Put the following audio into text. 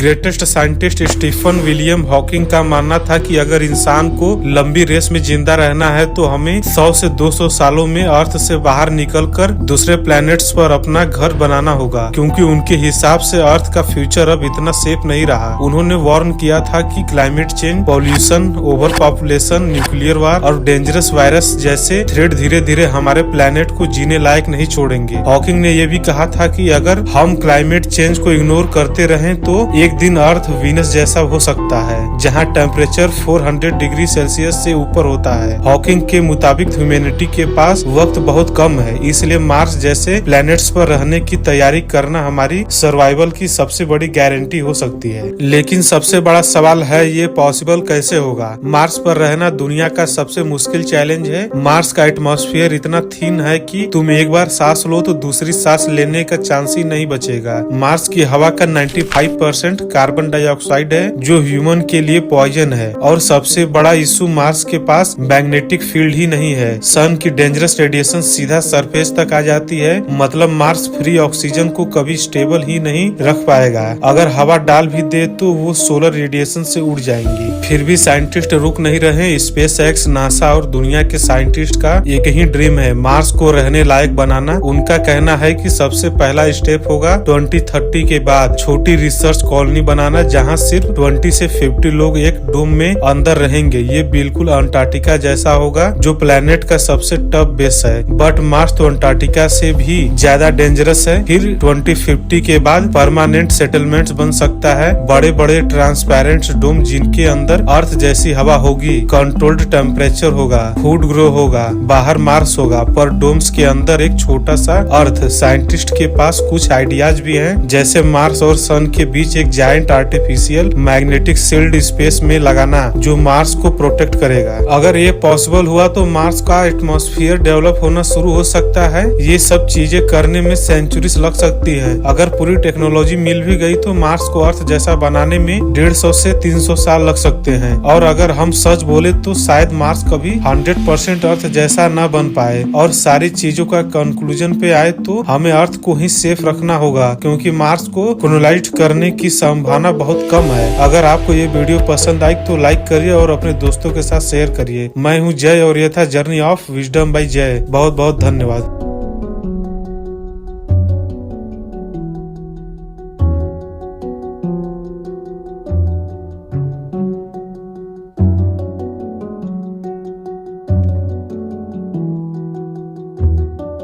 Greatest scientist Stephen William Hawking का मानना था कि अगर इंसान को लंबी रेस में जिंदा रहना है तो हमें 100 से 200 सालों में अर्थ से बाहर निकलकर दूसरे प्लैनेट्स पर अपना घर बनाना होगा, क्योंकि उनके हिसाब से अर्थ का फ्यूचर अब इतना सेफ नहीं रहा। उन्होंने वार्न किया था कि climate change, pollution, over population, nuclear war और डेंजरस वायरस जैसे थ्रेट धीरे धीरे हमारे प्लैनेट को जीने लायक नहीं छोड़ेंगे। हॉकिंग ने यह भी कहा था कि अगर हम क्लाइमेट चेंज को इग्नोर करते रहें तो एक दिन अर्थ वीनस जैसा हो सकता है, जहां टेम्परेचर 400 डिग्री सेल्सियस से ऊपर होता है। हॉकिंग के मुताबिक ह्यूमैनिटी के पास वक्त बहुत कम है, इसलिए मार्स जैसे प्लैनेट्स पर रहने की तैयारी करना हमारी सर्वाइवल की सबसे बड़ी गारंटी हो सकती है। लेकिन सबसे बड़ा सवाल है, ये पॉसिबल कैसे होगा? मार्स पर रहना दुनिया का सबसे मुश्किल चैलेंज है। मार्स का एटमॉस्फेयर इतना थिन है कि तुम एक बार सांस लो तो दूसरी सांस लेने का चांस ही नहीं बचेगा। मार्स की हवा का 95% कार्बन डाइऑक्साइड है, जो ह्यूमन के लिए पॉइजन है। और सबसे बड़ा इशू, मार्स के पास मैग्नेटिक फील्ड ही नहीं है। सन की डेंजरस रेडिएशन सीधा सरफेस तक आ जाती है, मतलब मार्स फ्री ऑक्सीजन को कभी स्टेबल ही नहीं रख पाएगा। अगर हवा डाल भी दे तो वो सोलर रेडिएशन से उड़ जाएंगी। फिर भी साइंटिस्ट रुक नहीं रहे। स्पेस एक्स, नासा और दुनिया के साइंटिस्ट का एक ही ड्रीम है, मार्स को रहने लायक बनाना। उनका कहना है कि सबसे पहला स्टेप होगा 2030 के बाद छोटी रिसर्च कॉलोनी बनाना, जहां सिर्फ 20 से 50 लोग एक डोम में अंदर रहेंगे। ये बिल्कुल अंटार्कटिका जैसा होगा, जो प्लेनेट का सबसे टफ बेस है। बट मार्स तो अंटार्कटिका से भी ज्यादा डेंजरस है। फिर 2050 के बाद परमानेंट सेटलमेंट्स बन सकता है, बड़े बड़े ट्रांसपेरेंट डोम जिनके अंदर अर्थ जैसी हवा होगी, कंट्रोल्ड टेम्परेचर होगा, फूड ग्रो होगा, बाहर मार्स होगा, पर डोम्स के अंदर एक छोटा सा अर्थ। साइंटिस्ट के पास कुछ आइडियाज भी हैं, जैसे मार्स और सन के बीच एक giant artificial magnetic shield space में लगाना, जो मार्स को प्रोटेक्ट करेगा। अगर ये पॉसिबल हुआ तो मार्स का एटमॉस्फेयर डेवलप होना शुरू हो सकता है। ये सब चीजें करने में सेंचुरीज लग सकती है। अगर पूरी टेक्नोलॉजी मिल भी गई तो मार्स को अर्थ जैसा बनाने में 150 से 300 साल लग सकते हैं। और अगर हम सच बोले तो शायद मार्स कभी 100% अर्थ जैसा न बन पाए। और सारी चीजों का कंक्लूजन पे आए तो हमें अर्थ को ही सेफ रखना होगा, क्योंकि मार्स को कॉलोनाइज करने की संभावना बहुत कम है। अगर आपको ये वीडियो पसंद आई तो लाइक करिए और अपने दोस्तों के साथ शेयर करिए। मैं हूँ जय और यह था जर्नी ऑफ विजडम बाय जय। बहुत बहुत धन्यवाद।